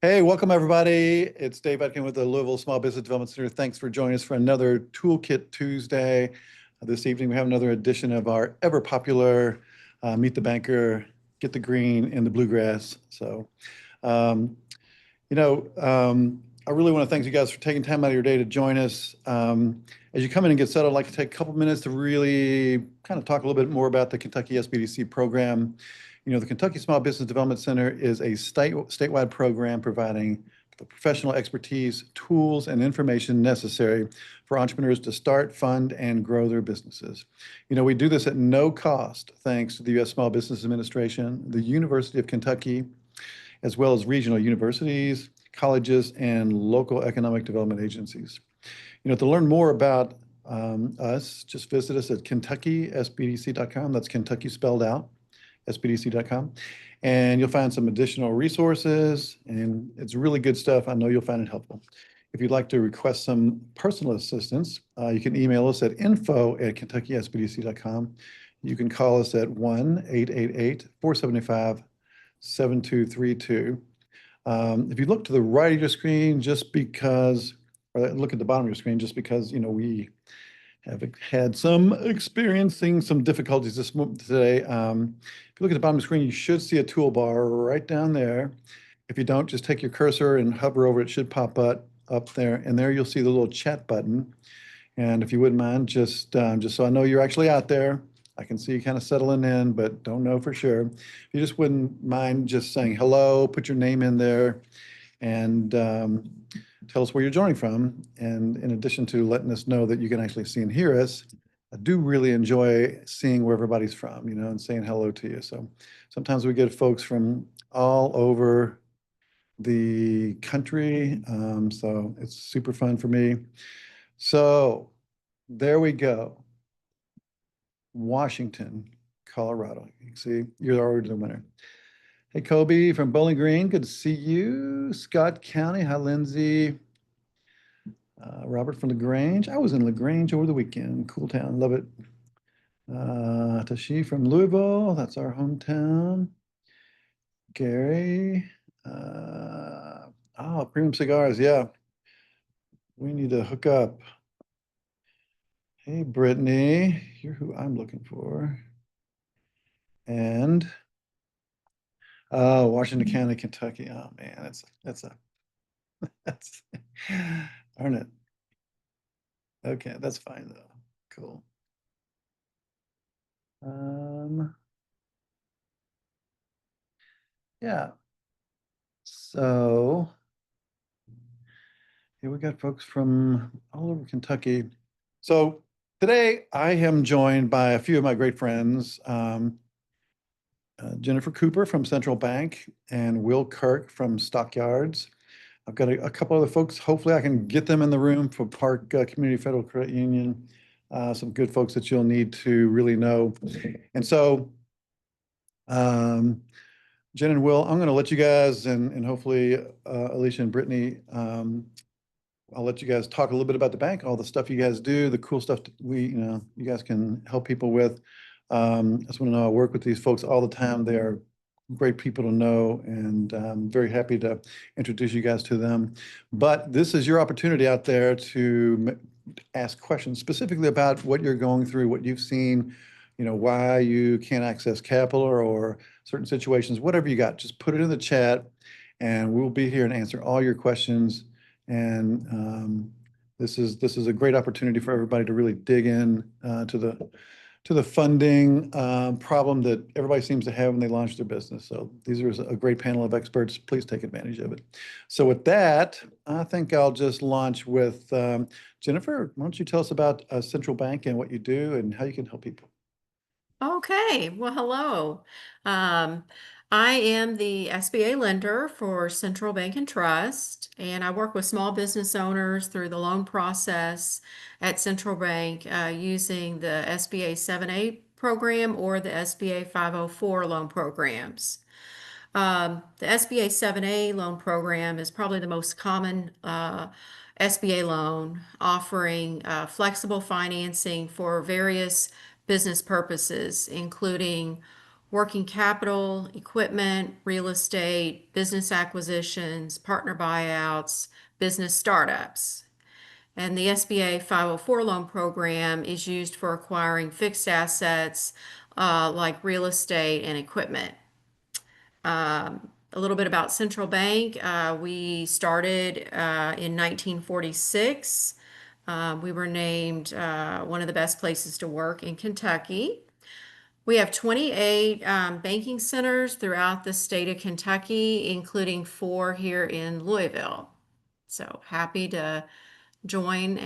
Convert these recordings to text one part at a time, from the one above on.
Hey, welcome everybody. It's Dave Etkin with the Louisville Small Business Development Center. Thanks for joining us for another Toolkit Tuesday. This evening we have another edition of our ever popular Meet the Banker, Get the Green, and the Bluegrass. Um, I really want to thank you guys for taking time out of your day to join us. As you come in and get settled, I'd like to take a couple minutes to really kind of talk a little bit more about the Kentucky SBDC program. The Kentucky Small Business Development Center is a statewide program providing the professional expertise, tools, and information necessary for entrepreneurs to start, fund, and grow their businesses. We do this at no cost, thanks to the U.S. Small Business Administration, the University of Kentucky, as well as regional universities, colleges, and local economic development agencies. To learn more about us, just visit us at KentuckySBDC.com. That's Kentucky spelled out, SBDC.com. And you'll find some additional resources, and it's really good stuff. I know you'll find it helpful. If you'd like to request some personal assistance, you can email us at info@KentuckySBDC.com. You can call us at 1-888-475-7232. If you look to the right of your screen, or look at the bottom of your screen, just because, we have had experiencing some difficulties today. If you look at the bottom of the screen, you should see a toolbar right down there. If you don't, just take your cursor and hover over it. It should pop up there, and there you'll see the little chat button. And if you wouldn't mind, just so I know you're actually out there, I can see you kind of settling in, but don't know for sure. If you just wouldn't mind just saying hello, put your name in there, and tell us where you're joining from. And in addition to letting us know that you can actually see and hear us, I do really enjoy seeing where everybody's from, and saying hello to you. So sometimes we get folks from all over the country. So it's super fun for me. So there we go. Washington, Colorado. You can see you're already the winner. Hey, Kobe from Bowling Green. Good to see you. Scott County. Hi, Lindsay. Robert from LaGrange. I was in LaGrange over the weekend. Cool town. Love it. Tashi from Louisville. That's our hometown. Gary. Premium Cigars. Yeah. We need to hook up. Hey, Brittany. You're who I'm looking for. And Washington County, Kentucky. Oh man, that's that's darn it. Okay, that's fine though. Cool. Yeah. So here we got folks from all over Kentucky. So today I am joined by a few of my great friends. Jennifer Cooper from Central Bank and Will Kirk from Stockyards. I've got a couple other folks. Hopefully I can get them in the room for Park Community Federal Credit Union. Some good folks that you'll need to really know. And so, Jen and Will, I'm going to let you guys and hopefully Alicia and Brittany, I'll let you guys talk a little bit about the bank, all the stuff you guys do, the cool stuff that you guys can help people with. I just want to know I work with these folks all the time. They are great people to know, and I'm very happy to introduce you guys to them. But this is your opportunity out there to ask questions specifically about what you're going through, what you've seen, why you can't access capital or certain situations, whatever you got, just put it in the chat and we'll be here and answer all your questions. And this is a great opportunity for everybody to really dig in to the funding problem that everybody seems to have when they launch their business. So these are a great panel of experts. Please take advantage of it. So with that, I think I'll just launch with Jennifer. Why don't you tell us about Central Bank and what you do and how you can help people? Okay, well, hello. Um, I am the SBA lender for Central Bank and Trust, and I work with small business owners through the loan process at Central Bank using the SBA 7A program or the SBA 504 loan programs. The SBA 7A loan program is probably the most common SBA loan, offering flexible financing for various business purposes, including working capital, equipment, real estate, business acquisitions, partner buyouts, business startups. And the SBA 504 loan program is used for acquiring fixed assets like real estate and equipment. A little bit about Central Bank. We started in 1946. We were named one of the best places to work in Kentucky. We have 28 banking centers throughout the state of Kentucky, including 4 here in Louisville. So happy to join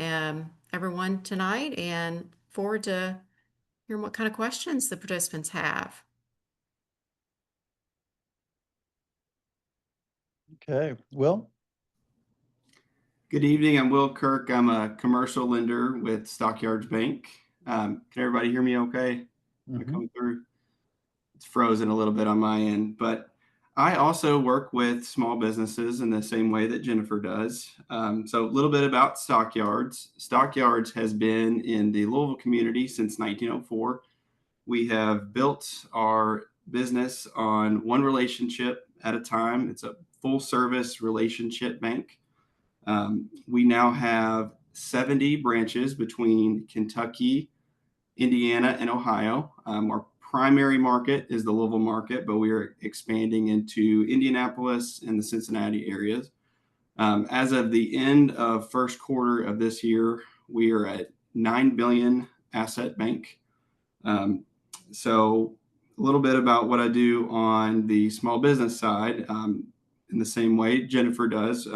everyone tonight and forward to hearing what kind of questions the participants have. Okay, Will? Good evening. I'm Will Kirk. I'm a commercial lender with Stockyards Bank. Can everybody hear me okay? Am I coming through? It's frozen a little bit on my end, but I also work with small businesses in the same way that Jennifer does. So a little bit about Stockyards. Stockyards has been in the Louisville community since 1904. We have built our business on one relationship at a time. It's a full service relationship bank. We now have 70 branches between Kentucky, Indiana, and Ohio. Our primary market is the Louisville market, but we are expanding into Indianapolis and the Cincinnati areas. As of the end of first quarter of this year, we are at 9 billion asset bank. So a little bit about what I do on the small business side, in the same way Jennifer does.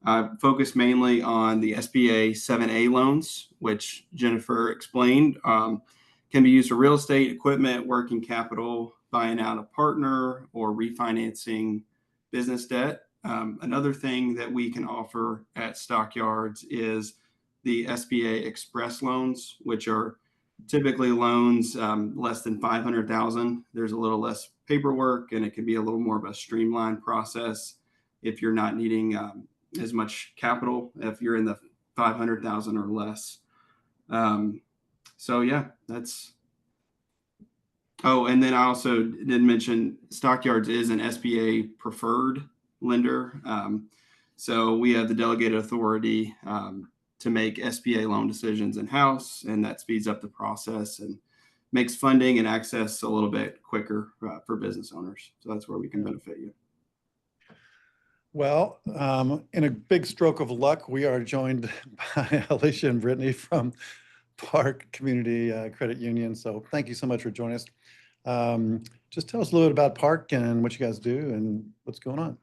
I focus mainly on the SBA 7A loans, which Jennifer explained, can be used for real estate, equipment, working capital, buying out a partner, or refinancing business debt. Another thing that we can offer at Stockyards is the SBA Express loans, which are typically loans less than 500,000. There's a little less paperwork, and it can be a little more of a streamlined process if you're not needing as much capital if you're in the 500,000 or less. So yeah, that's. Oh, and then I also did mention Stockyards is an SBA preferred lender. So we have the delegated authority to make SBA loan decisions in-house, and that speeds up the process and makes funding and access a little bit quicker for business owners. So that's where we can benefit you. Well, in a big stroke of luck, we are joined by Alicia and Brittany from Park Community Credit Union. So thank you so much for joining us. Just tell us a little bit about Park and what you guys do and what's going on.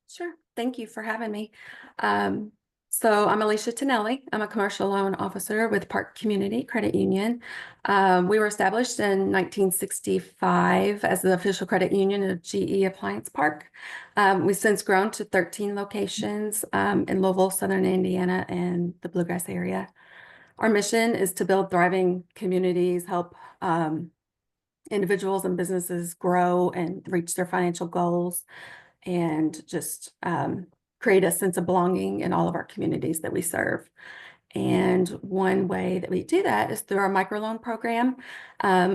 Sure. Thank you for having me. So I'm Alicia Tonelli. I'm a commercial loan officer with Park Community Credit Union. We were established in 1965 as the official credit union of GE Appliance Park. We've since grown to 13 locations in Louisville, Southern Indiana, and the Bluegrass area. Our mission is to build thriving communities, help individuals and businesses grow and reach their financial goals, and just create a sense of belonging in all of our communities that we serve. And one way that we do that is through our microloan program,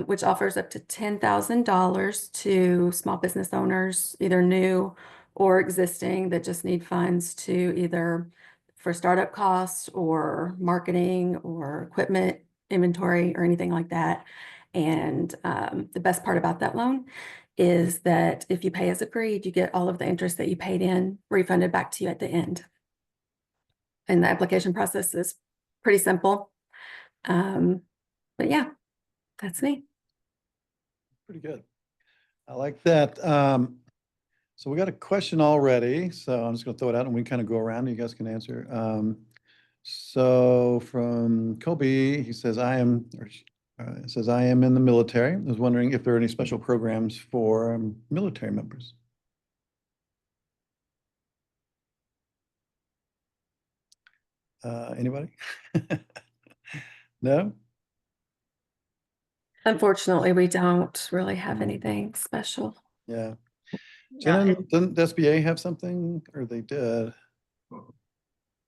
which offers up to $10,000 to small business owners, either new or existing, that just need funds to either for startup costs or marketing or equipment, inventory, or anything like that. And the best part about that loan is that if you pay as agreed, you get all of the interest that you paid in refunded back to you at the end. And the application process is pretty simple. But yeah, that's me. Pretty good. I like that. So we got a question already. So I'm just going to throw it out and we kind of go around and you guys can answer. So from Kobe, he says, it says, I am in the military. I was wondering if there are any special programs for military members. Anybody? No? Unfortunately, we don't really have anything special. Yeah. Yeah, Jen, doesn't the SBA have something, or they did?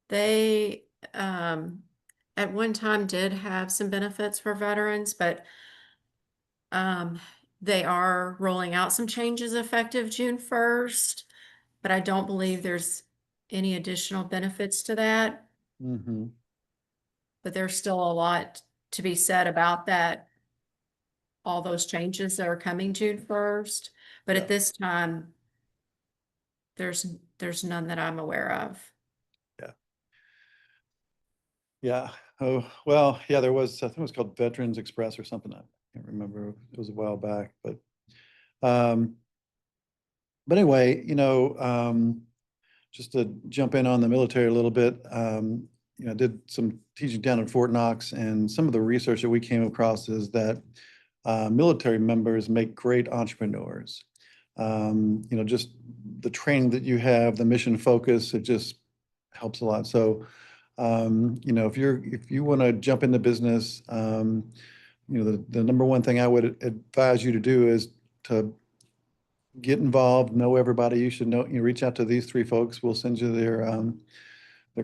they at one time did have some benefits for veterans, but They are rolling out some changes effective June 1st, but I don't believe there's any additional benefits to that. Mm-hmm. But there's still a lot to be said about that, all those changes that are coming June 1st. But Yeah. at this time, there's none that I'm aware of. Yeah. Oh, well, yeah, there was, I think it was called Veterans Express or something. I can't remember. It was a while back, um, but anyway, just to jump in on the military a little bit, I did some teaching down in Fort Knox, and some of the research that we came across is that military members make great entrepreneurs. Just the training that you have, the mission focus, it just helps a lot. So, if you want to jump into business, the number one thing I would advise you to do is to get involved, know everybody. You should know, reach out to these three folks. We'll send you their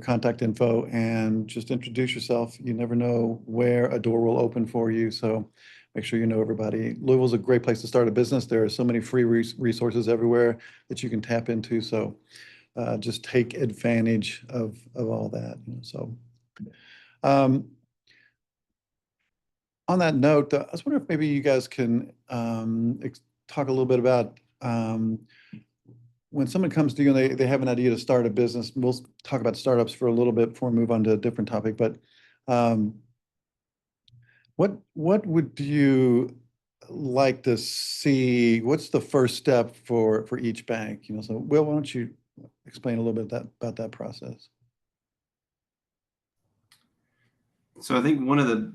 contact info, and just introduce yourself. You never know where a door will open for you. So make sure you know everybody. Louisville's a great place to start a business. There are so many free resources everywhere that you can tap into. So just take advantage of all that. Um, on that note, I was wondering if maybe you guys can talk a little bit about when someone comes to you and they have an idea to start a business. We'll talk about startups for a little bit before we move on to a different topic. But um, what would you like to see? What's the first step for each bank? So Will, why don't you explain a little bit about that process? So I think one of the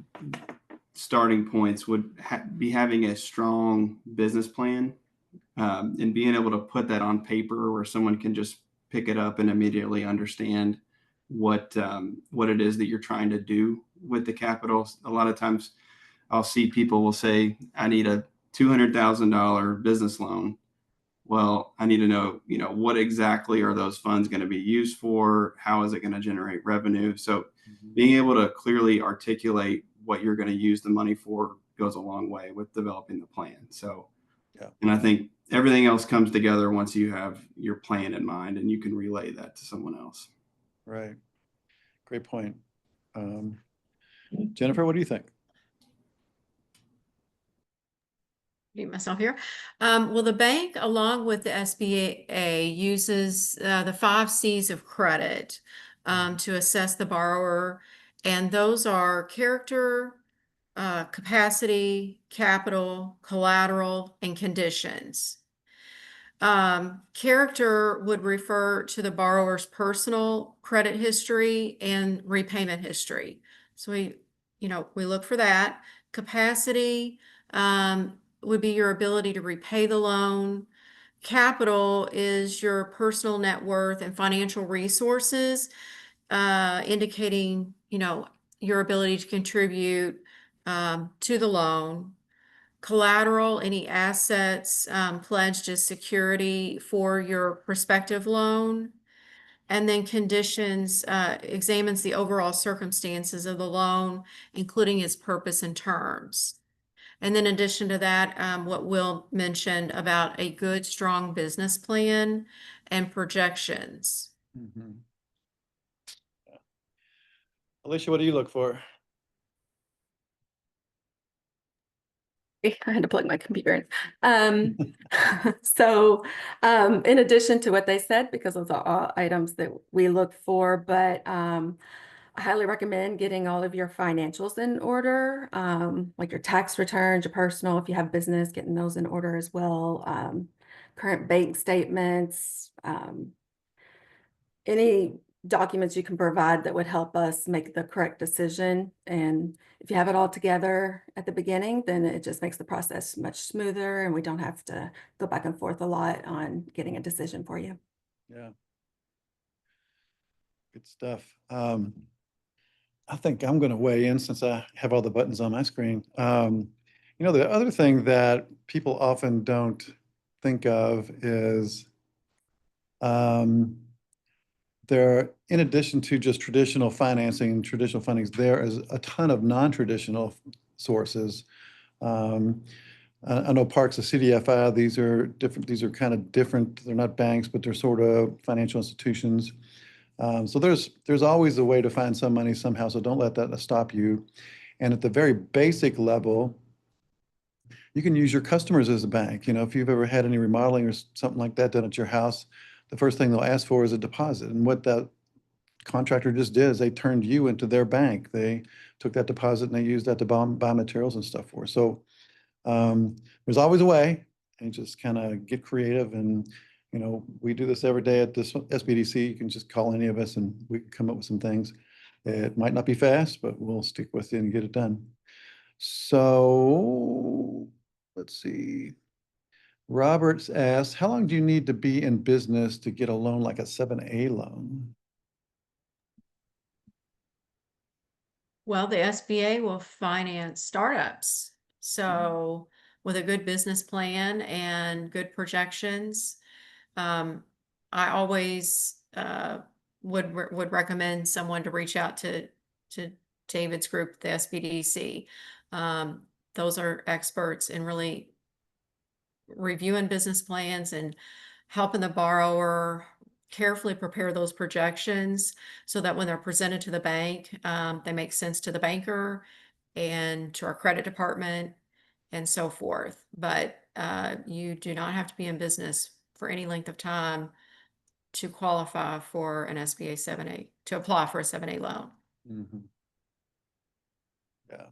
starting points would be having a strong business plan, and being able to put that on paper where someone can just pick it up and immediately understand what it is that you're trying to do with the capital. A lot of times I'll see people will say, I need a $200,000 business loan. Well, I need to know, what exactly are those funds going to be used for? How is it going to generate revenue? So being able to clearly articulate what you're going to use the money for goes a long way with developing the plan. So, Yeah. And I think everything else comes together once you have your plan in mind and you can relay that to someone else. Right. Great point. Jennifer, what do you think? Mute myself here. Well, the bank, along with the SBA, uses the 5 C's of credit to assess the borrower, and those are character, capacity, capital, collateral, and conditions. Character would refer to the borrower's personal credit history and repayment history. So we look for that. Capacity would be your ability to repay the loan. Capital is your personal net worth and financial resources, indicating, your ability to contribute to the loan. Collateral, any assets pledged as security for your prospective loan. And then conditions examines the overall circumstances of the loan, including its purpose and terms. And then in addition to that, what Will mentioned about a good, strong business plan and projections. Mm-hmm. Alicia, what do you look for? I had to plug my computer in. In addition to what they said, because those are all items that we look for, but I highly recommend getting all of your financials in order, like your tax returns, your personal, if you have business, getting those in order as well. Current bank statements, any documents you can provide that would help us make the correct decision. And if you have it all together at the beginning, then it just makes the process much smoother, and we don't have to go back and forth a lot on getting a decision for you. Yeah. Good stuff. I think I'm going to weigh in since I have all the buttons on my screen. The other thing that people often don't think of is in addition to just traditional financing and traditional fundings, there is a ton of non-traditional sources. I know Parks, a CDFI, these are different, these are kind of different. They're not banks, but they're sort of financial institutions. So there's always a way to find some money somehow, so don't let that stop you. And at the very basic level, you can use your customers as a bank. You know, if you've ever had any remodeling or something like that done at your house, the first thing they'll ask for is a deposit. And what that contractor just did is they turned you into their bank. They took that deposit and they used that to buy materials and stuff for. So there's always a way, and just kind of get creative. And you know, we do this every day at this SBDC. You can just call any of us and we can come up with some things. It might not be fast, but we'll stick with it and get it done. So let's see. Roberts asked, how long do you need to be in business to get a loan like a 7A loan? Well, the SBA will finance startups. So with a good business plan and good projections, I always would recommend someone to reach out to David's group, the SBDC. Those are experts in really reviewing business plans and helping the borrower carefully prepare those projections so that when they're presented to the bank, they make sense to the banker and to our credit department and so forth. But you do not have to be in business for any length of time to qualify for an SBA 7A, to apply for a 7A loan. Mhm. Yeah.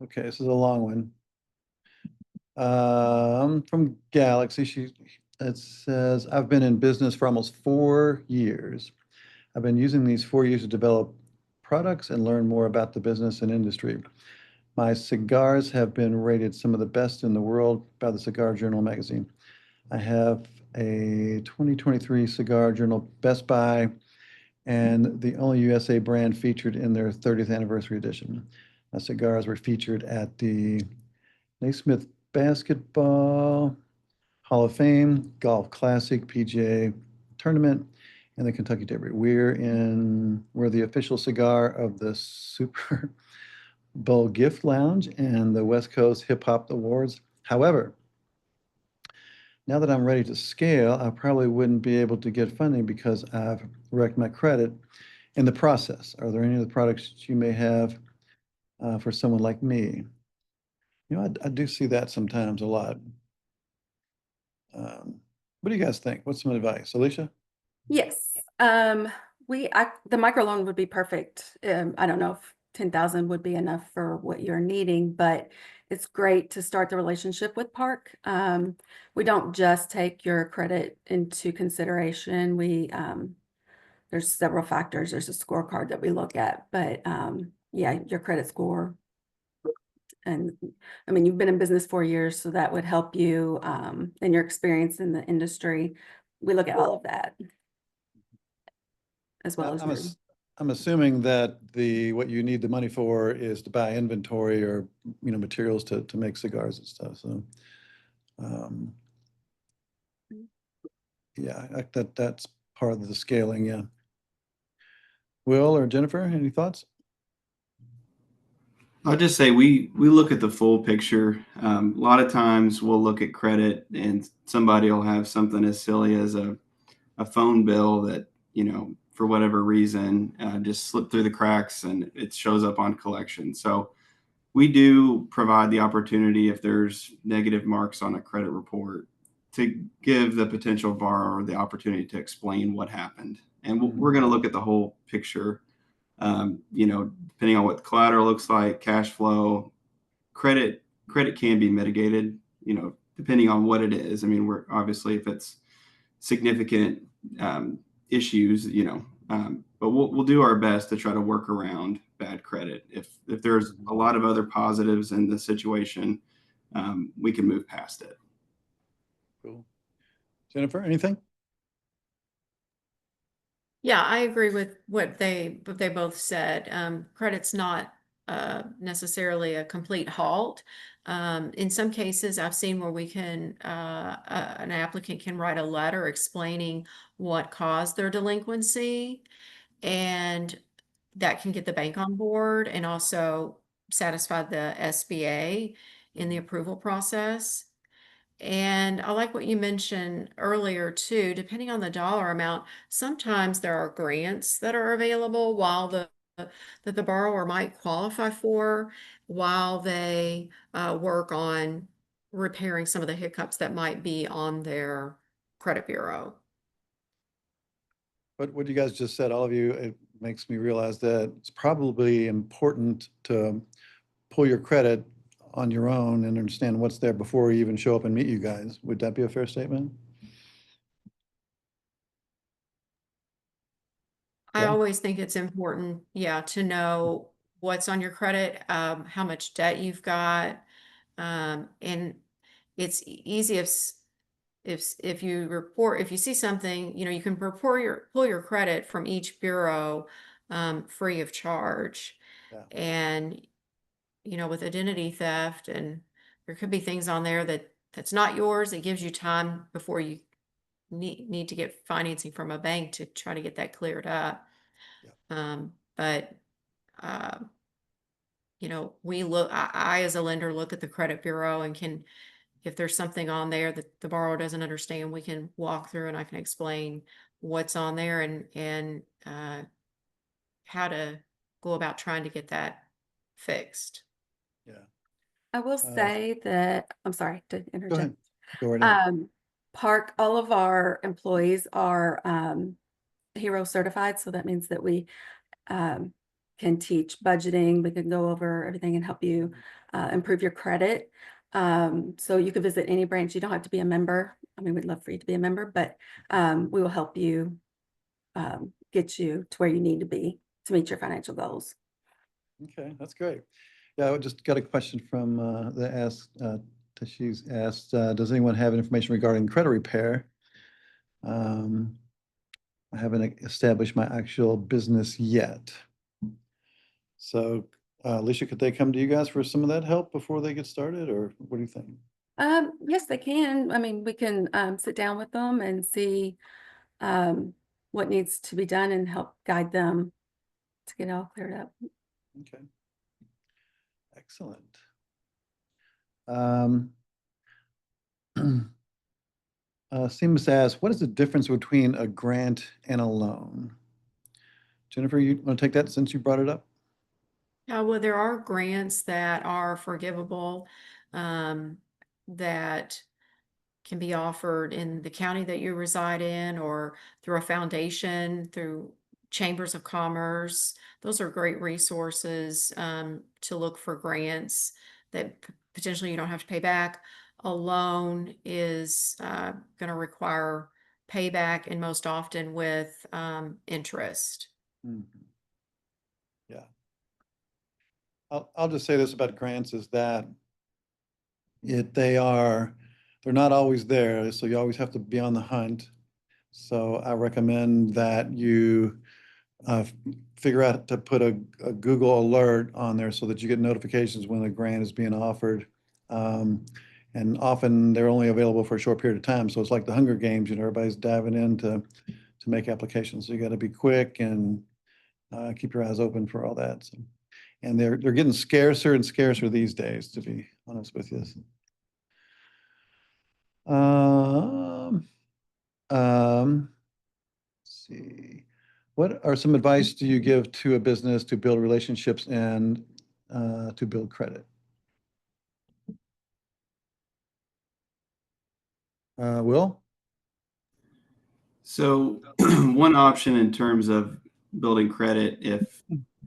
Okay, this is a long one. From Galaxy, it says, I've been in business for almost 4 years. I've been using these 4 years to develop products and learn more about the business and industry. My cigars have been rated some of the best in the world by the Cigar Journal magazine. I have a 2023 Cigar Journal Best Buy and the only USA brand featured in their 30th anniversary edition. My cigars were featured at the Naismith Basketball Hall of Fame, Golf Classic, PGA Tournament, and the Kentucky Derby. We're the official cigar of the Super Bowl Gift Lounge and the West Coast Hip Hop Awards. However, now that I'm ready to scale, I probably wouldn't be able to get funding because I've wrecked my credit in the process. Are there any other products that you may have for someone like me? You know, I do see that sometimes a lot. What do you guys think? What's some advice? Alicia? Yes. The microloan would be perfect. I don't know if 10,000 would be enough for what you're needing, but it's great to start the relationship with Park. We don't just take your credit into consideration. There's several factors. There's a scorecard that we look at, but yeah, your credit score. And I mean, you've been in business 4 years, so that would help you and your experience in the industry. We look at all of that as well as I'm assuming that what you need the money for is to buy inventory or materials to make cigars and stuff. So yeah, that's part of the scaling. Yeah. Will or Jennifer, any thoughts? I'll just say we look at the full picture. A lot of times we'll look at credit and somebody will have something as silly as a phone bill that, for whatever reason, just slipped through the cracks and it shows up on collection. So we do provide the opportunity, if there's negative marks on a credit report, to give the potential borrower the opportunity to explain what happened. And we're going to look at the whole picture, depending on what the collateral looks like, cash flow, credit can be mitigated, depending on what it is. I mean, we're obviously, if it's significant issues, but we'll do our best to try to work around bad credit. If there's a lot of other positives in the situation, we can move past it. Cool. Jennifer, anything? Yeah, I agree with what they both said. Credit's not necessarily a complete halt. In some cases, I've seen where an applicant can write a letter explaining what caused their delinquency, and that can get the bank on board and also satisfy the SBA in the approval process. And I like what you mentioned earlier too, depending on the dollar amount, sometimes there are grants that are available while that the borrower might qualify for while they work on repairing some of the hiccups that might be on their credit bureau. But what you guys just said, all of you, it makes me realize that it's probably important to pull your credit on your own and understand what's there before we even show up and meet you guys. Would that be a fair statement? I Yeah. always think it's important, yeah, to know what's on your credit, how much debt you've got. And it's easy if you report, if you see something, you can pull your credit from each bureau, free of charge. Yeah. And, with identity theft, and there could be things on there that's not yours. It gives you time before you need to get financing from a bank to try to get that cleared up. Yeah. But uh, I as a lender look at the credit bureau and if there's something on there that the borrower doesn't understand, we can walk through and I can explain what's on there and how to go about trying to get that fixed. Yeah. I will say that, I'm sorry to Go interject. ahead. Go right ahead. All of our employees are HERO certified, so that means that we can teach budgeting. We can go over everything and help you improve your credit. So you can visit any branch. You don't have to be a member. I mean, we'd love for you to be a member, but we will help you get you to where you need to be to meet your financial goals. Okay, that's great. Yeah, I just got a question from she's asked, does anyone have information regarding credit repair? I haven't established my actual business yet. So, Alicia, could they come to you guys for some of that help before they get started, or what do you think? Yes, they can. I mean, we can sit down with them and see what needs to be done and help guide them to get it all cleared up. Okay. Excellent. Seems asks, what is the difference between a grant and a loan? Jennifer, you want to take that since you brought it up? Well, there are grants that are forgivable, that can be offered in the county that you reside in or through a foundation, through chambers of commerce. Those are great resources to look for grants that potentially you don't have to pay back. A loan is going to require payback and most often with interest. Mhm. Yeah. I'll just say this about grants is that they're not always there, so you always have to be on the hunt. So I recommend that you figure out to put a Google alert on there so that you get notifications when a grant is being offered. And often they're only available for a short period of time. So it's like the Hunger Games, everybody's diving in to make applications. So you got to be quick and keep your eyes open for all that. So, and they're getting scarcer and scarcer these days, to be honest with you. Let's see. What are some advice do you give to a business to build relationships and to build credit? Will? So one option in terms of building credit, if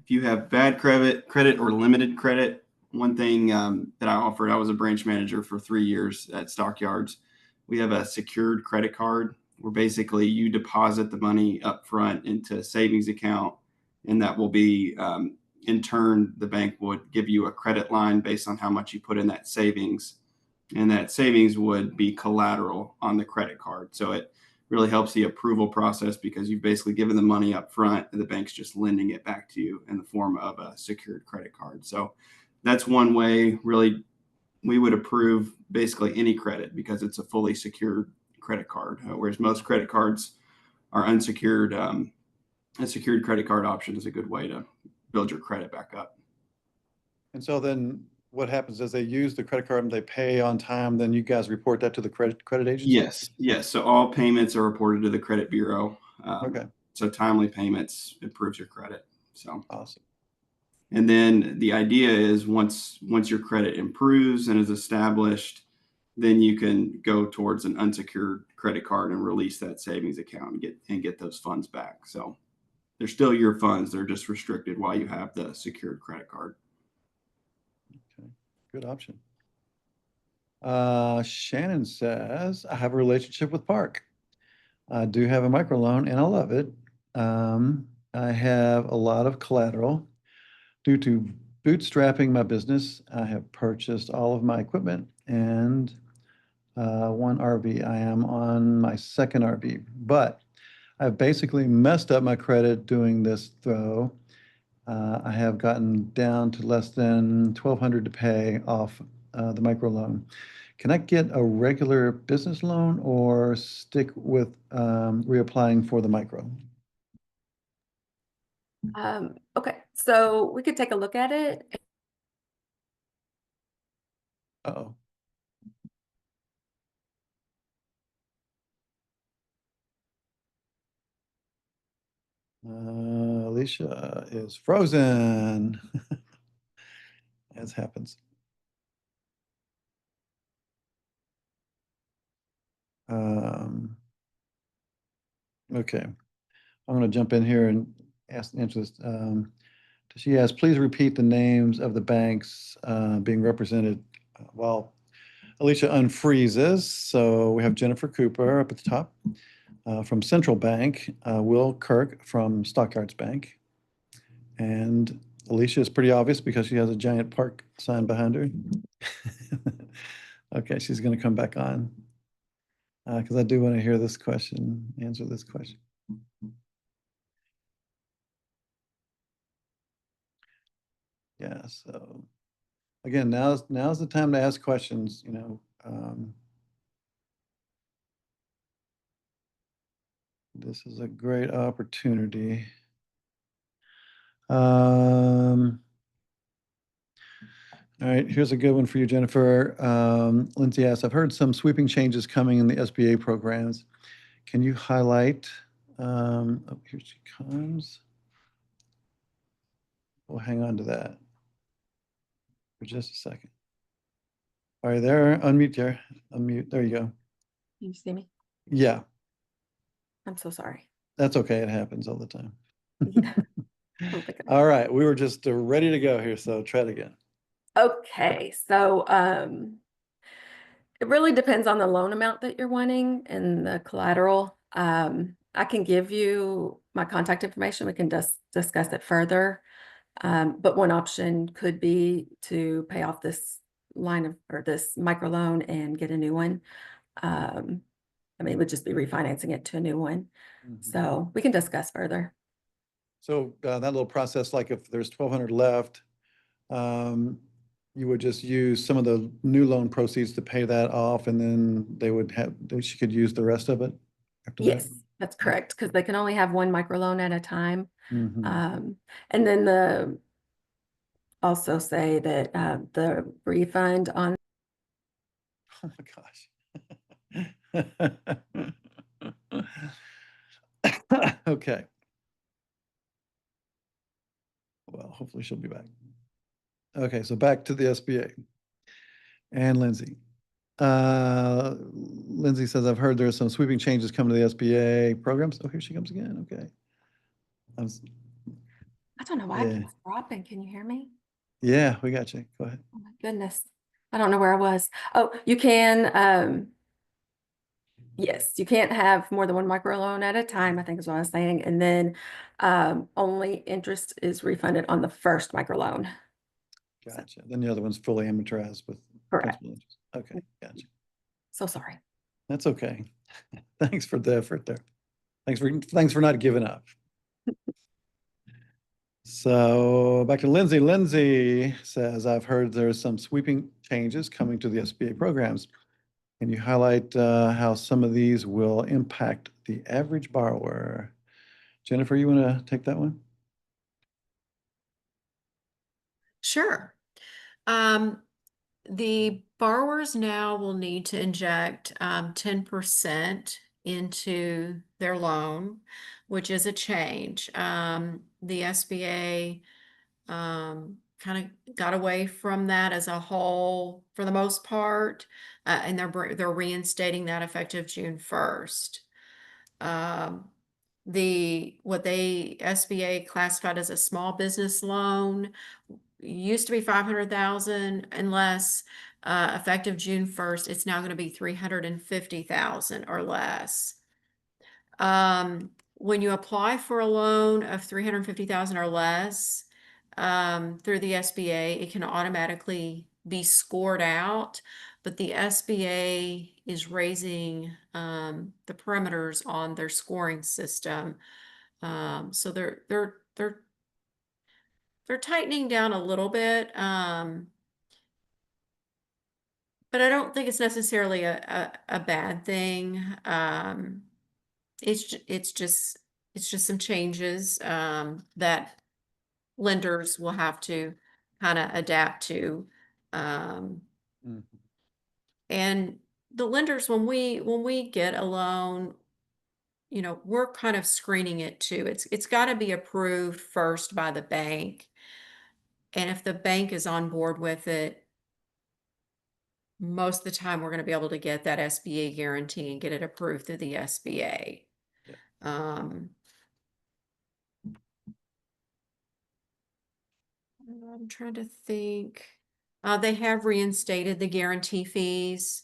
you have bad credit or limited credit, one thing that I offered, I was a branch manager for 3 years at Stockyards. We have a secured credit card where basically you deposit the money up front into a savings account, and that will be in turn the bank would give you a credit line based on how much you put in that savings, and that savings would be collateral on the credit card. So it really helps the approval process because you've basically given the money up front and the bank's just lending it back to you in the form of a secured credit card. So that's one way really we would approve basically any credit because it's a fully secured credit card, whereas most credit cards are unsecured. a secured credit card option is a good way to build your credit back up. And so then what happens is they use the credit card and they pay on time, then you guys report that to the credit agency? Yes. So all payments are reported to the credit bureau. Okay, So timely payments improves your credit. So awesome. and then the idea is once your credit improves and is established, then you can go towards an unsecured credit card and release that savings account and get those funds back. So they're still your funds. They're just restricted while you have the secured credit card. Okay, good option. Shannon says, I have a relationship with Park. I do have a microloan and I love it. I have a lot of collateral. Due to bootstrapping my business, I have purchased all of my equipment and one RV. I am on my second RV, but I've basically messed up my credit doing this though. I have gotten down to less than $1,200 to pay off the microloan. Can I get a regular business loan or stick with reapplying for the micro? Okay, so we could take a look at it. Uh-oh. Alicia is frozen. As happens. Okay, I'm going to jump in here and answer this. She asks, please repeat the names of the banks being represented. Well, Alicia unfreezes. So we have Jennifer Cooper up at the top from Central Bank, Will Kirk from Stockyards Bank, and Alicia is pretty obvious because she has a giant Park sign behind her. Okay, she's going to come back on because I do want to hear this question, answer this question. Yeah, so again, now's the time to ask questions, you know. This is a great opportunity. All right, here's a good one for you, Jennifer. Lindsay asks, I've heard some sweeping changes coming in the SBA programs. Can you highlight? Oh, here she comes. We'll hang on to that for just a second. All right, there, unmute there. Unmute, there you go. Can you see me? Yeah, I'm so sorry. that's okay, it happens all the time. Yeah, I don't think I- All right, we were just ready to go here, so try it again. Okay, so it really depends on the loan amount that you're wanting and the collateral. I can give you my contact information. We can discuss it further. But one option could be to pay off this line of or this microloan and get a new one. I mean, it would just be refinancing it to a new one. Mhm. So we can discuss further. So that little process, like if there's 1,200 left, you would just use some of the new loan proceeds to pay that off, and then she could use the rest of it after that? Yes, that's correct, because they can only have one microloan at a time. Mhm. And then also say that the refund on Oh my gosh. Okay. Well, hopefully she'll be back. Okay, so back to the SBA and Lindsay. Lindsay says, I've heard there's some sweeping changes coming to the SBA programs. Oh, here she comes again. Okay. I don't know why it Yeah. keeps dropping. Can you hear me? Yeah, we got you. Go ahead. Oh my goodness. I don't know where I was. Oh, you can, yes, you can't have more than one microloan at a time, I think is what I was saying. And then only interest is refunded on the first microloan. Gotcha. Then the other one's fully amortized with Correct. principal interest. Okay, gotcha. So sorry. That's okay. Thanks for the effort there. Thanks for not giving up. So back to Lindsay. Lindsay says, I've heard there's some sweeping changes coming to the SBA programs. Can you highlight how some of these will impact the average borrower? Jennifer, you want to take that one? Sure. The borrowers now will need to inject 10% into their loan, which is a change. The SBA kind of got away from that as a whole for the most part, and they're reinstating that effective June 1st. What they SBA classified as a small business loan used to be 500,000 unless effective June 1st, it's now going to be 350,000 or less. When you apply for a loan of 350,000 or less through the SBA, it can automatically be scored out, but the SBA is raising the parameters on their scoring system. So they're tightening down a little bit, but I don't think it's necessarily a bad thing. It's just some changes that lenders will have to kind of adapt to. Mhm. And the lenders, when we get a loan, we're kind of screening it too. It's got to be approved first by the bank. And if the bank is on board with it, most of the time we're going to be able to get that SBA guarantee and get it approved through the SBA. Yeah. I'm trying to think. They have reinstated the guarantee fees.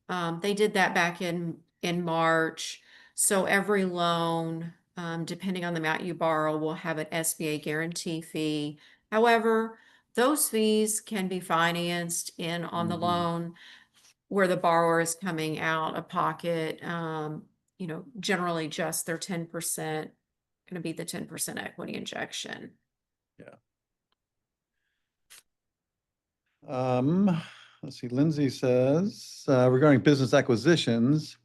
They did that back in March. So every loan, depending on the amount you borrow, will have an SBA guarantee fee. However, those fees can be financed in on the Mhm. loan where the borrower is coming out of pocket. Generally just their 10%, going to be the 10% equity injection. Yeah. Let's see, Lindsay says, regarding business acquisitions,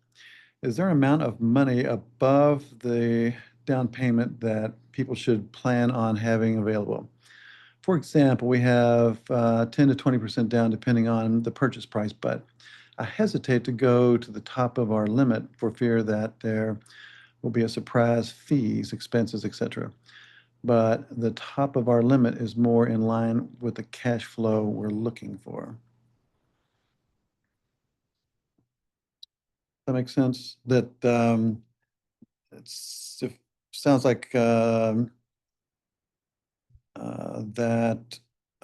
is there an amount of money above the down payment that people should plan on having available? For example, we have 10 to 20% down depending on the purchase price, but I hesitate to go to the top of our limit for fear that there will be a surprise fees, expenses, etc. But the top of our limit is more in line with the cash flow we're looking for. That makes sense? That it sounds like that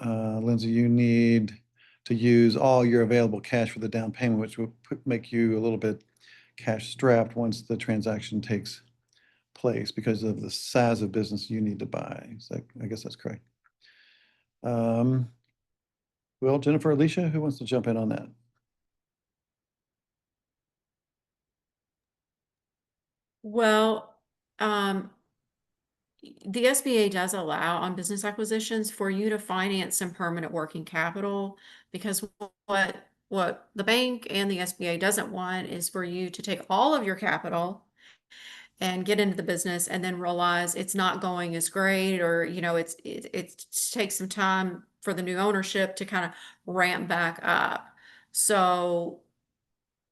Lindsay, you need to use all your available cash for the down payment, which will make you a little bit cash strapped once the transaction takes place because of the size of business you need to buy. So I guess that's correct. Well, Jennifer, Alicia, who wants to jump in on that? Well, the SBA does allow on business acquisitions for you to finance some permanent working capital, because what the bank and the SBA doesn't want is for you to take all of your capital and get into the business and then realize it's not going as great, or it takes some time for the new ownership to kind of ramp back up. So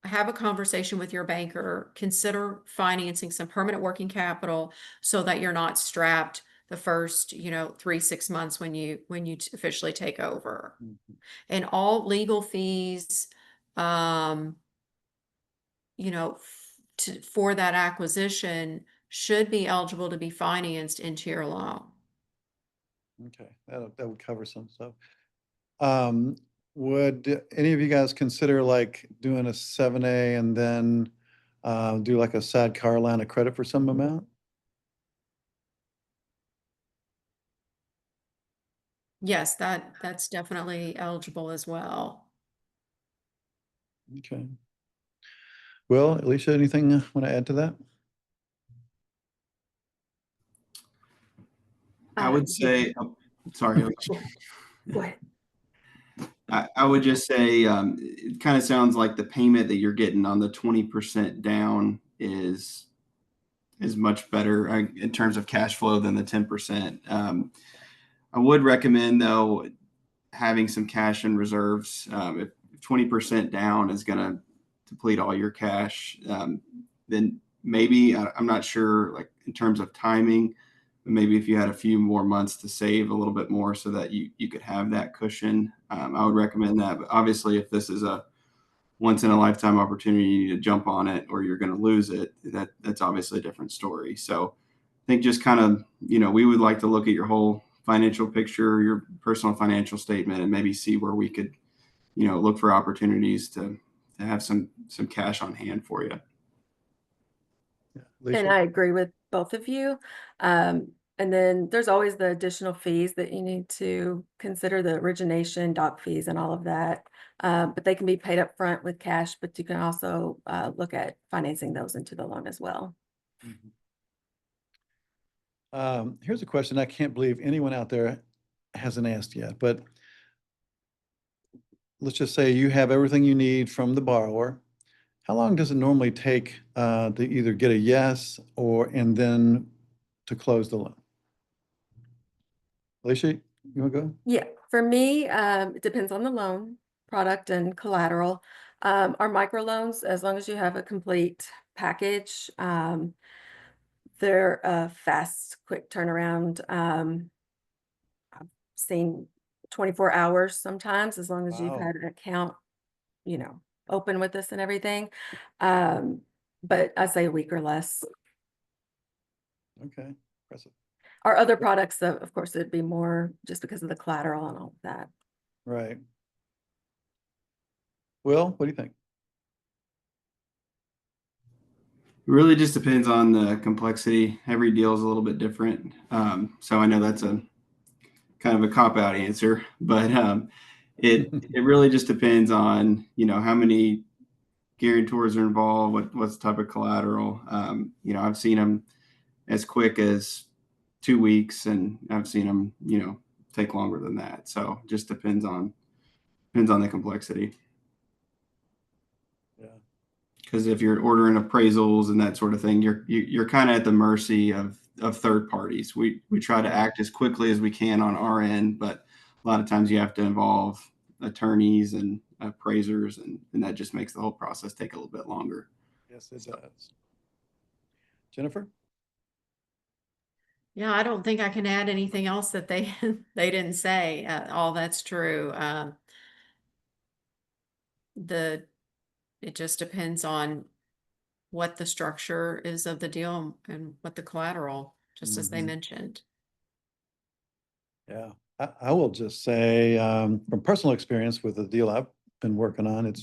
have a conversation with your banker, consider financing some permanent working capital so that you're not strapped the first 3-6 months when you officially take over. Mhm. And all legal fees um for that acquisition should be eligible to be financed into your loan. Okay, that would cover some stuff. Would any of you guys consider like doing a 7A and then do like a sidecar line of credit for some amount? Yes, that's definitely eligible as well. Okay. Well, Alicia, anything want to add to that? I would say, oh, sorry, Go ahead. I would just say it kind of sounds like the payment that you're getting on the 20% down is is much better in terms of cash flow than the 10%. I would recommend, though, having some cash in reserves. If 20% down is going to deplete all your cash, then maybe, I'm not sure, like in terms of timing, but maybe if you had a few more months to save a little bit more so that you could have that cushion, I would recommend that. But obviously, if this is a once in a lifetime opportunity, you need to jump on it or you're going to lose it, that's obviously a different story. So I think just kind of, we would like to look at your whole financial picture, your personal financial statement, and maybe see where we could, look for opportunities to have some cash on hand for you. Yeah. And Alicia? I agree with both of you. And then there's always the additional fees that you need to consider, the origination, doc fees, and all of that. But they can be paid up front with cash, but you can also look at financing those into the loan as well. Here's a question I can't believe anyone out there hasn't asked yet, but let's just say you have everything you need from the borrower. How long does it normally take to either get a yes and then to close the loan? Alicia, you want to go? Yeah, for me, it depends on the loan product and collateral. Our microloans, as long as you have a complete package, they're a fast, quick turnaround. I've seen 24 hours sometimes, as long as you've Wow. had an account, open with us and everything. But I say a week or less. Okay, impressive. Our other products, of course, it'd be more just because of the collateral and all of that. Right. Will, what do you think? It really just depends on the complexity. Every deal is a little bit different. So I know that's a kind of a cop-out answer, but it really just depends on, how many guarantors are involved, what's the type of collateral. I've seen them as quick as 2 weeks, and I've seen them, take longer than that. So it just depends on the complexity. Yeah. Because if you're ordering appraisals and that sort of thing, you're kind of at the mercy of third parties. We try to act as quickly as we can on our end, but a lot of times you have to involve attorneys and appraisers, and that just makes the whole process take a little bit longer. Yes, it does. Jennifer? Yeah, I don't think I can add anything else that they they didn't say. All that's true. It just depends on what the structure is of the deal and what the collateral, just as they Mhm. mentioned. Yeah, I will just say from personal experience with the deal I've been working on,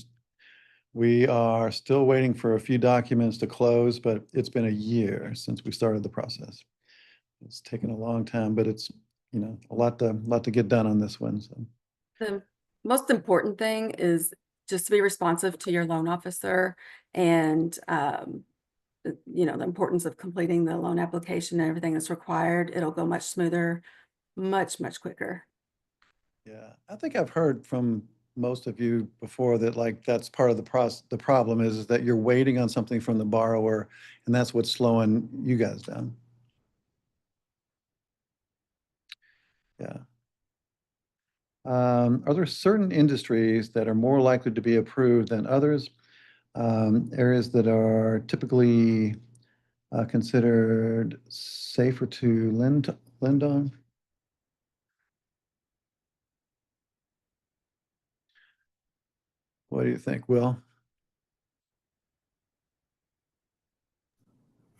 we are still waiting for a few documents to close, but it's been a year since we started the process. It's taken a long time, but it's, a lot to get done on this one. So, The most important thing is just to be responsive to your loan officer and, the importance of completing the loan application and everything that's required. It'll go much smoother, much, much quicker. yeah, I think I've heard from most of you before that like that's part of the problem is that you're waiting on something from the borrower, and that's what's slowing you guys down. Yeah. Are there certain industries that are more likely to be approved than others? Areas that are typically considered safer to lend on? What do you think, Will?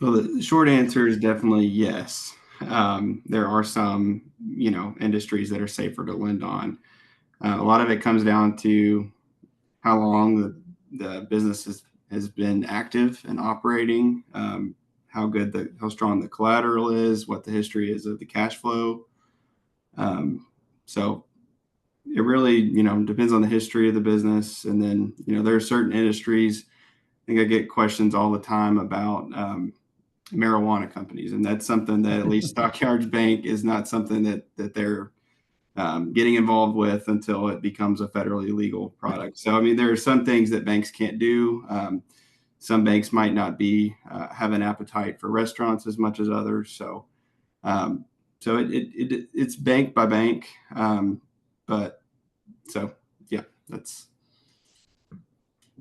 Well, the short answer is definitely yes. There are some, industries that are safer to lend on. A lot of it comes down to how long the business has been active and operating, how strong the collateral is, what the history is of the cash flow. So it really, depends on the history of the business. And then, there are certain industries. I think I get questions all the time about marijuana companies, and that's something that at least Stockyards Bank is not something that they're getting involved with until it becomes a federally legal product. So, I mean, there are some things that banks can't do. some banks might not be have an appetite for restaurants as much as others. So it's bank by bank. But so yeah, that's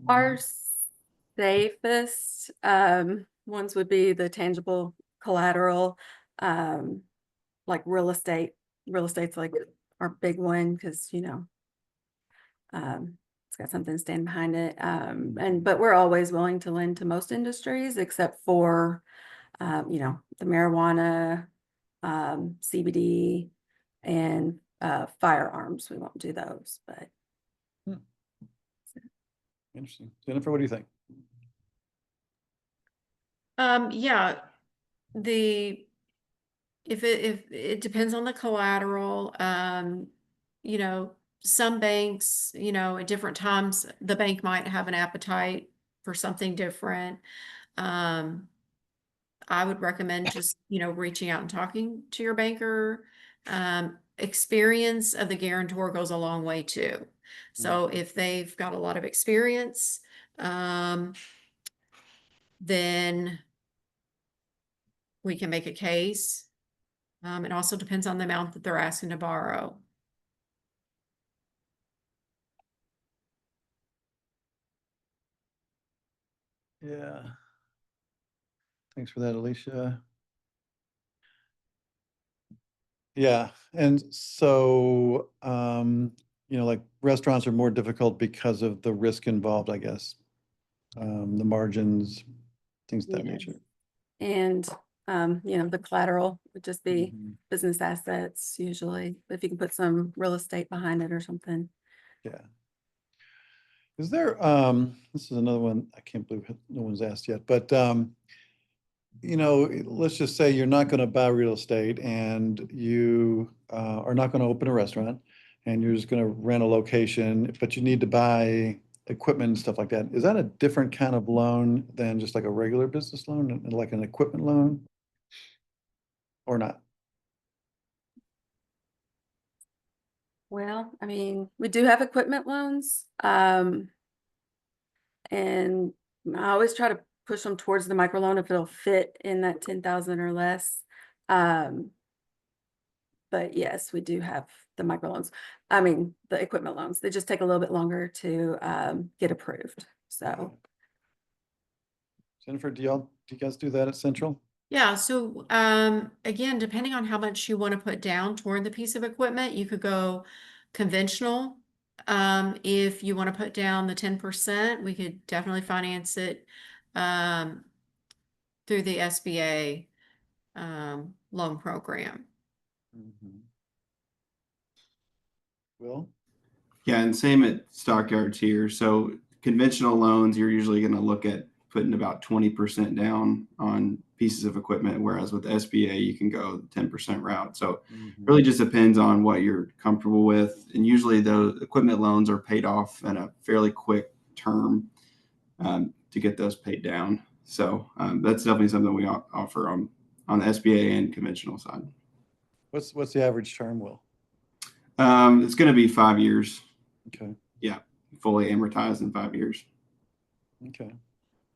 Our safest ones would be the tangible collateral, like real estate. Real estate's like our big one because, it's got something to stand behind it. But we're always willing to lend to most industries except for, the marijuana, CBD, and firearms. We won't do those, but Interesting. Jennifer, what do you think? Yeah, if it depends on the collateral, some banks, at different times, the bank might have an appetite for something different. I would recommend just, reaching out and talking to your banker. Experience of the guarantor goes a long way too. So if they've got a lot of experience, then we can make a case. It also depends on the amount that they're asking to borrow. Yeah. Thanks for that, Alicia. Yeah. And so, like restaurants are more difficult because of the risk involved, I guess. The margins, things of that Yes. nature. And the collateral would just be Mhm. business assets usually, if you can put some real estate behind it or something. Yeah. Is there, this is another one, I can't believe no one's asked yet, but, let's just say you're not going to buy real estate and you are not going to open a restaurant and you're just going to rent a location, but you need to buy equipment and stuff like that. Is that a different kind of loan than just like a regular business loan, like an equipment loan? Or not? Well, I mean, we do have equipment loans. And I always try to push them towards the microloan if it'll fit in that 10,000 or less. But yes, we do have the microloans. I mean, the equipment loans. They just take a little bit longer to get approved. So Jennifer, do you guys do that at Central? Yeah, so again, depending on how much you want to put down toward the piece of equipment, you could go conventional. If you want to put down the 10%, we could definitely finance it through the SBA loan program. Mhm. Will? yeah, and same at Stockyards here. So conventional loans, you're usually going to look at putting about 20% down on pieces of equipment, whereas with SBA, you can go the 10% route. So Mhm. really just depends on what you're comfortable with. And usually those equipment loans are paid off in a fairly quick term to get those paid down. So that's definitely something we offer on the SBA and conventional side. What's the average term, Will? It's going to be 5 years. Okay. Yeah, fully amortized in 5 years. Okay.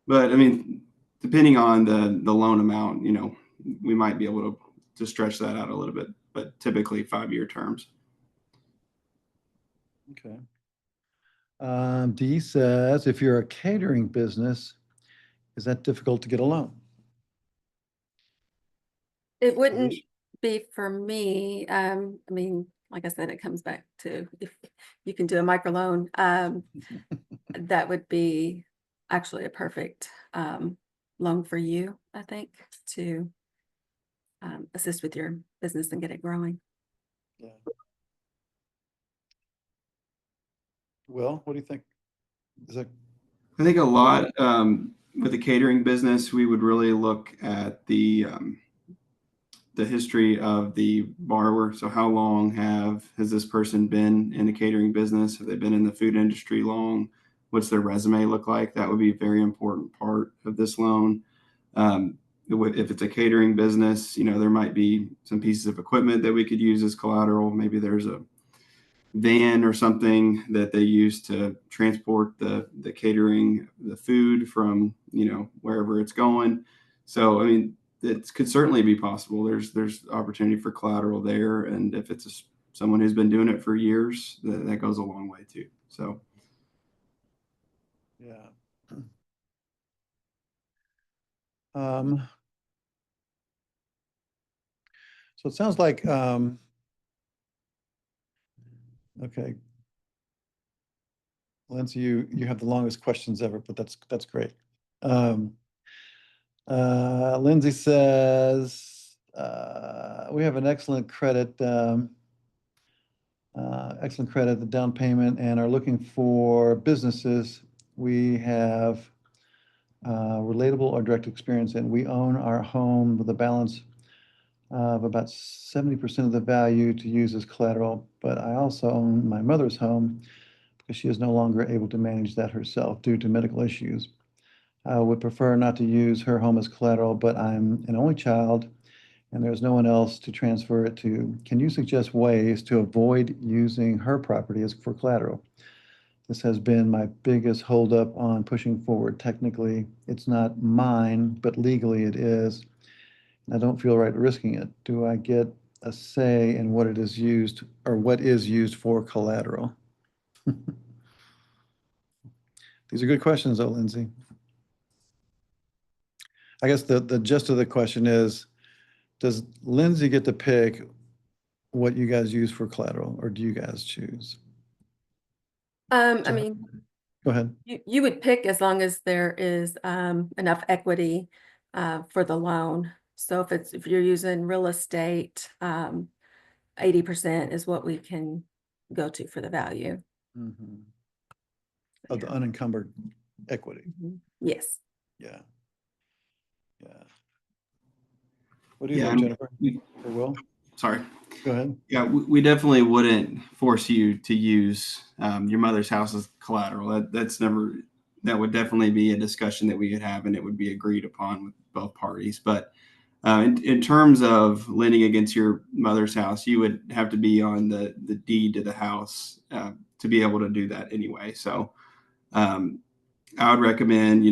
But I mean, depending on the loan amount, we might be able to stretch that out a little bit, but typically 5-year terms. Okay. Dee says, if you're a catering business, is that difficult to get a loan? it wouldn't Alicia? be for me. I mean, like I said, it comes back to if you can do a microloan, that would be actually a perfect loan for you, I think, to assist with your business and get it growing. Yeah. Will, what do you think? Is that I think a lot with the catering business, we would really look at the history of the borrower. So how long has this person been in the catering business? Have they been in the food industry long? What's their resume look like? That would be a very important part of this loan. If it's a catering business, there might be some pieces of equipment that we could use as collateral. Maybe there's van or something that they use to transport the catering, the food from, wherever it's going. So, I mean, it could certainly be possible. There's opportunity for collateral there. And if it's someone who's been doing it for years, that goes a long way too. So, Yeah. So it sounds like, okay. Lindsay, you have the longest questions ever, but that's great. Lindsay says, we have an excellent credit, the down payment, and are looking for businesses. We have relatable or direct experience, and we own our home with a balance of about 70% of the value to use as collateral. But I also own my mother's home because she is no longer able to manage that herself due to medical issues. I would prefer not to use her home as collateral, but I'm an only child and there's no one else to transfer it to. Can you suggest ways to avoid using her property as for collateral? This has been my biggest holdup on pushing forward. Technically, it's not mine, but legally it is. I don't feel right risking it. Do I get a say in what it is used or what is used for collateral? These are good questions, though, Lindsay. I guess the gist of the question is, does Lindsay get to pick what you guys use for collateral, or do you guys choose? I mean, Go ahead. you would pick as long as there is enough equity for the loan. So if you're using real estate, 80% is what we can go to for the value. Mhm. Of the Yeah. unencumbered equity. Yes. Yeah. Yeah. What do you yeah, think, Jennifer? Or Will? sorry. Go ahead. Yeah, we definitely wouldn't force you to use your mother's house as collateral. That would definitely be a discussion that we could have, and it would be agreed upon with both parties. But in terms of lending against your mother's house, you would have to be on the deed to the house to be able to do that anyway. So um, I would recommend,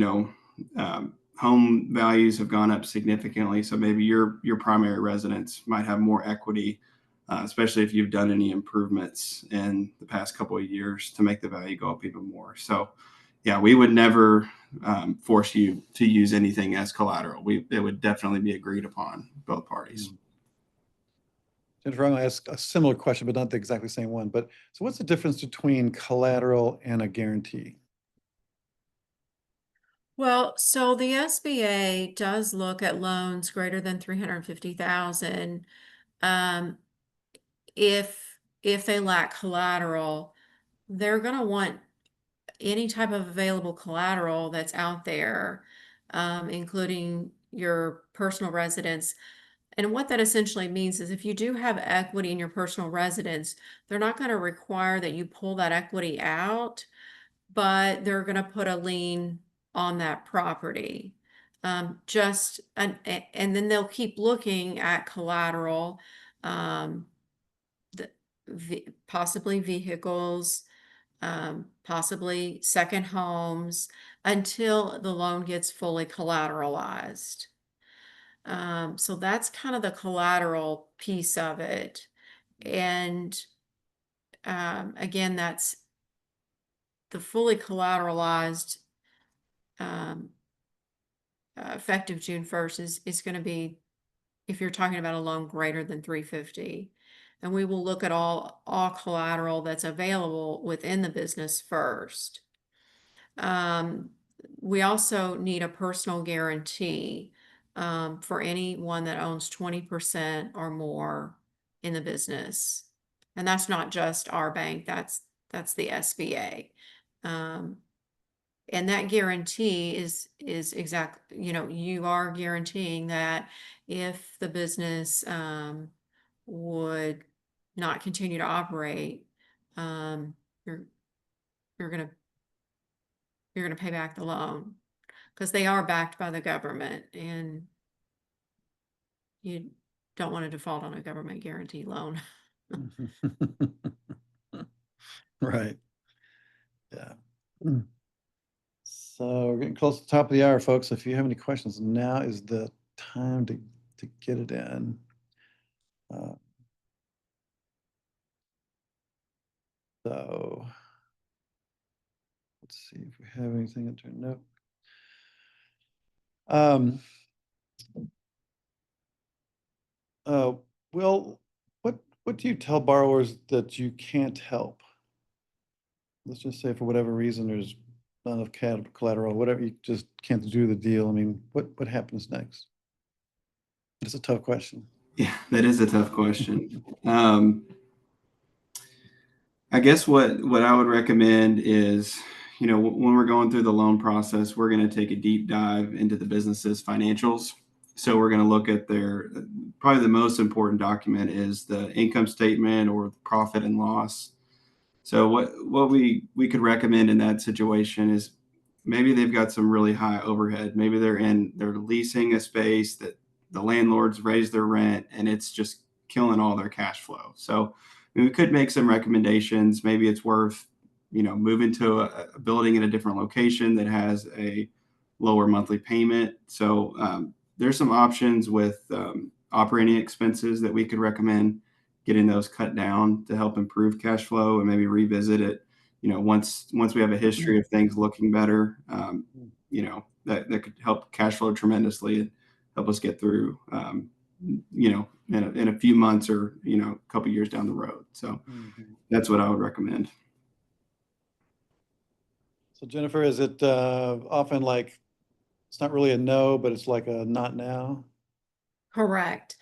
home values have gone up significantly. So maybe your primary residence might have more equity, especially if you've done any improvements in the past couple of years to make the value go up even more. So, yeah, we would never force you to use anything as collateral. It would definitely be agreed upon both parties. Jennifer, I'm going to ask a similar question, but not the exactly same one. But so what's the difference between collateral and a guarantee? Well, so the SBA does look at loans greater than 350,000. Um, if they lack collateral, they're going to want any type of available collateral that's out there, including your personal residence. And what that essentially means is if you do have equity in your personal residence, they're not going to require that you pull that equity out, but they're going to put a lien on that property. And then they'll keep looking at collateral, um, possibly vehicles, possibly second homes, until the loan gets fully collateralized. So that's kind of the collateral piece of it. And again, that's the fully collateralized, um, effective June 1st is going to be, if you're talking about a loan greater than 350. And we will look at all collateral that's available within the business first. Um, we also need a personal guarantee for anyone that owns 20% or more in the business. And that's not just our bank, that's the SBA. And that guarantee is exact, you are guaranteeing that if the business would not continue to operate, you're you're gonna pay back the loan because they are backed by the government, and you don't want to default on a government guarantee loan. Right. Yeah. Mm. So we're getting close to the top of the hour, folks. If you have any questions, now is the time to get it in. Uh, so let's see if we have anything in turn. Nope. Um, uh, Will, what do you tell borrowers that you can't help? Let's just say for whatever reason, there's not enough collateral, whatever, you just can't do the deal. I mean, what happens next? It's a tough question. Yeah, that is a tough question. I guess what I would recommend is, when we're going through the loan process, we're going to take a deep dive into the business's financials. So we're going to look at probably the most important document is the income statement or the profit and loss. So what we could recommend in that situation is maybe they've got some really high overhead. Maybe they're leasing a space that the landlords raise their rent and it's just killing all their cash flow. So we could make some recommendations. Maybe it's worth, moving to a building in a different location that has a lower monthly payment. So there's some options with operating expenses that we could recommend getting those cut down to help improve cash flow and maybe revisit it. Once we have a history of things looking better, that could help cash flow tremendously and help us get through, in a few months or, a couple years down the road. So that's what I would recommend. So Jennifer, is it often like, it's not really a no, but it's like a not now? Correct.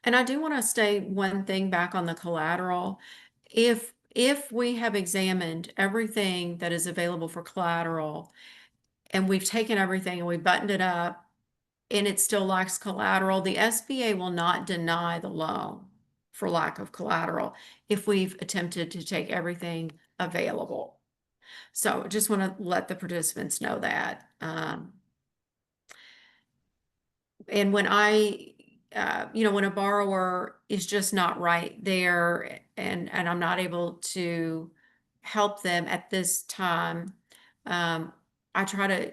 And I do want to state one thing back on the collateral. If we have examined everything that is available for collateral and we've taken everything and we buttoned it up and it still lacks collateral, the SBA will not deny the loan for lack of collateral if we've attempted to take everything available. So just want to let the participants know that. And when when a borrower is just not right there and I'm not able to help them at this time, I try to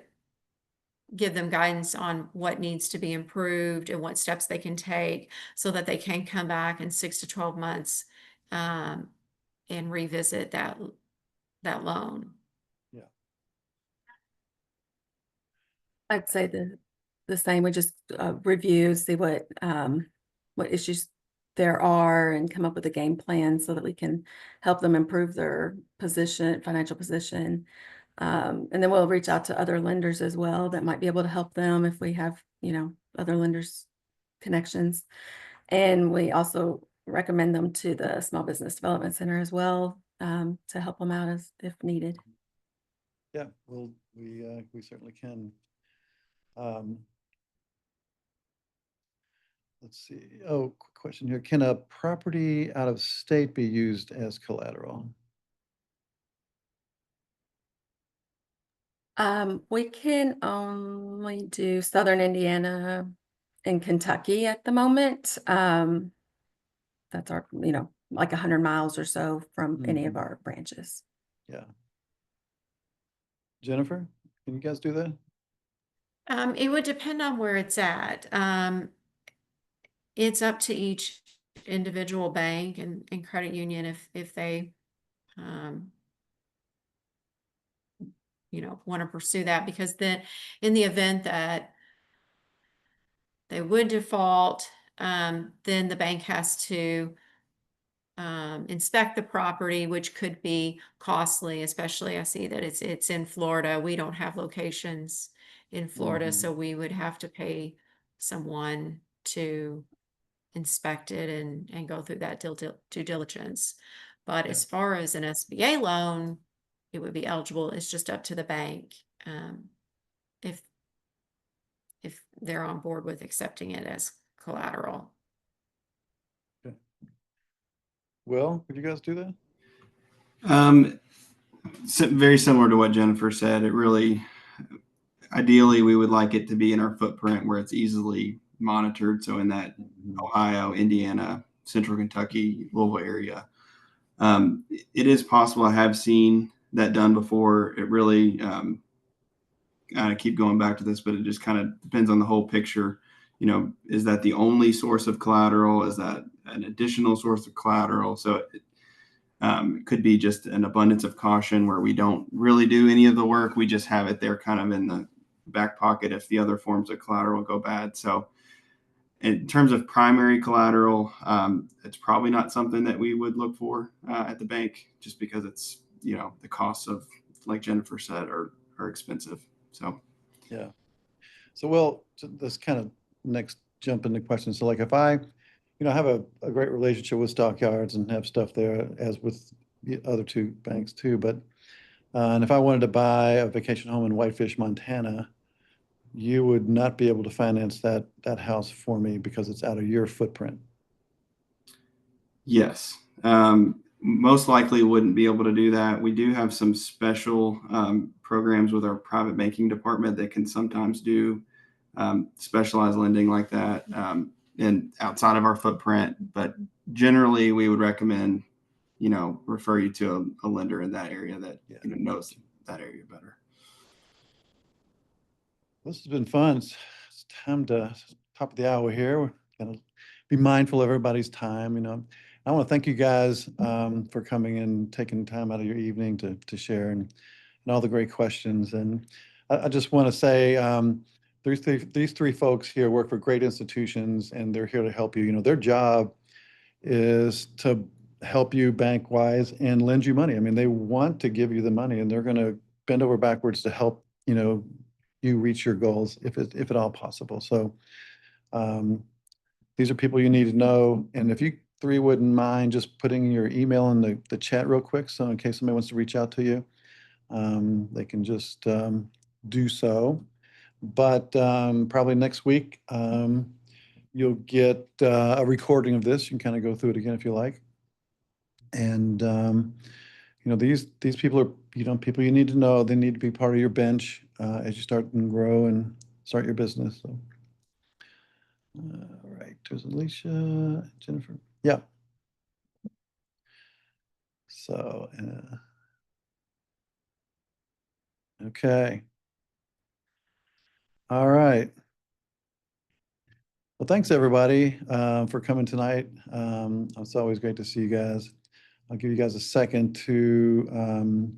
give them guidance on what needs to be improved and what steps they can take so that they can come back in 6 to 12 months um, and revisit that loan. Yeah. I'd say the same. We just review, see what issues there are, and come up with a game plan so that we can help them improve their financial position. And then we'll reach out to other lenders as well that might be able to help them if we have, other lenders connections. And we also recommend them to the Small Business Development Center as well, to help them out if needed. Yeah, well, we certainly can. Let's see. Oh, quick question here. Can a property out of state be used as collateral? We can only do Southern Indiana and Kentucky at the moment. That's our, like 100 miles or so from any of our branches. Yeah. Jennifer, can you guys do that? It would depend on where it's at. It's up to each individual bank and credit union if they want to pursue that, because then in the event that they would default, then the bank has to inspect the property, which could be costly, especially I see that it's in Florida. We don't have locations in Florida, so we would have to pay someone to inspect it and go through that due diligence. But Yeah. as far as an SBA loan, it would be eligible. It's just up to the bank if they're on board with accepting it as collateral. Will, would you guys do that? Very similar to what Jennifer said. Ideally, we would like it to be in our footprint where it's easily monitored. So in that Ohio, Indiana, Central Kentucky, Louisville area. It is possible. I have seen that done before. It really, I keep going back to this, but it just kind of depends on the whole picture. You know, is that the only source of collateral? Is that an additional source of collateral? So it could be just an abundance of caution where we don't really do any of the work. We just have it there kind of in the back pocket if the other forms of collateral go bad. So in terms of primary collateral, it's probably not something that we would look for at the bank, just because it's, you know, the costs of, like Jennifer said, are expensive. So Yeah. So, well, this kind of next jump into questions. So like if I, have a great relationship with Stockyards and have stuff there as with the other two banks too, but, and if I wanted to buy a vacation home in Whitefish, Montana, you would not be able to finance that house for me because it's out of your footprint. yes, most likely wouldn't be able to do that. We do have some special programs with our private banking department that can sometimes do specialized lending like that, and outside of our footprint. But generally, we would recommend, refer you to a lender in that area that knows that area better. This has been fun. It's time to top of the hour here. We're gonna be mindful of everybody's time. I want to thank you guys for coming and taking time out of your evening to share and all the great questions. And I just want to say these three folks here work for great institutions, and they're here to help you. Their job is to help you bank-wise and lend you money. I mean, they want to give you the money, and they're going to bend over backwards to help you reach your goals if at all possible. So these are people you need to know. And if you three wouldn't mind just putting your email in the chat real quick, so in case somebody wants to reach out to you, they can just do so. But probably next week, you'll get a recording of this. You can kind of go through it again if you like. And these people are people you need to know. They need to be part of your bench as you start and grow and start your business. So, all right, there's Alicia, Jennifer. Yeah. So, okay. All right. Well, thanks everybody for coming tonight. It's always great to see you guys. I'll give you guys a second to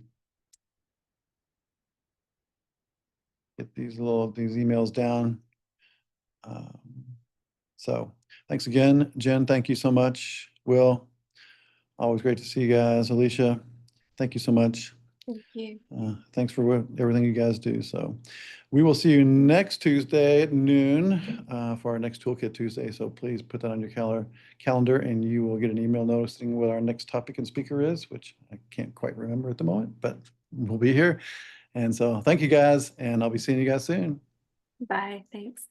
get these emails down. So thanks again, Jen. Thank you so much. Will, always great to see you guys. Alicia, thank you so much. Thank you. Thanks for everything you guys do. So we will see you next Tuesday at noon for our next Toolkit Tuesday. So please put that on your calendar and you will get an email noticing what our next topic and speaker is, which I can't quite remember at the moment, but we'll be here. And so thank you guys, and I'll be seeing you guys soon. Bye. Thanks.